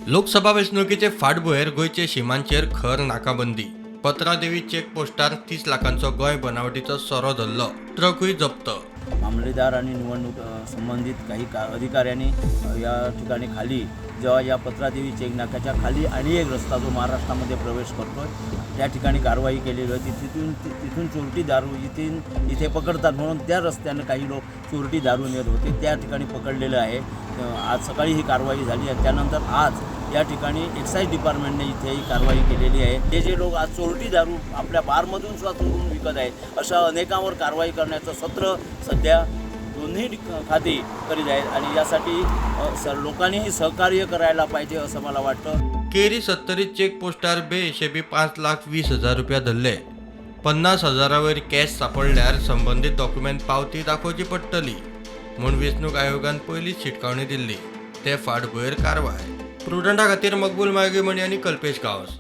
लोकसभा वेंचणुकीचे फाटभुंयेर गोंयचे शिमांचेर खर नाकाबंदी। पत्रादेवी चेक पोस्टार 30 लाखांचो गोंय बनावटीचो सोरो धरलो, ट्रकूय जप्त। मामलेदार आणि निवडणूक संबंधित काही अधिकाऱ्यांनी या ठिकाणी खाली जेव्हा या पत्रादेवी चेक नाक्याच्या खाली आणि एक रस्ता जो महाराष्ट्रामध्ये प्रवेश करतो त्या ठिकाणी कारवाई केलेली होती। तिथून चोरटी दारू इथे पकडतात म्हणून त्या रस्त्याने काही लोक चोरटी दारू नेत होते, त्या ठिकाणी पकडलेलं आहे। आज सकाळी ही कारवाई झाली आणि त्यानंतर आज या ठिकाणी एक्साईज डिपार्टमेंटने इथे ही कारवाई केलेली आहे। जे लोक आज चोरटी दारू आपल्या बारमधून सुद्धा चोरून विकत आहेत अशा अनेकांवर कारवाई करण्याचं सत्र सध्या दोन्ही खाती करीत आहेत आणि यासाठी लोकांनीही सहकार्य करायला पाहिजे असं मला वाटतं। केरी 70 चेक पोस्टार बेहिशेबी 5,20,000 रुपया धरले। 50,000 कॅश सापडल्यार संबंधित डॉक्युमेंट पावती दाखोवची पडटली म्हूण वेंचणूक आयोगान पयलींच शिटकावणी दिल्ली। ते फाटभुंयेर कारवाय। प्रुडंटा खातीर मकबूल माळगेमणी आनी कल्पेश गांवस।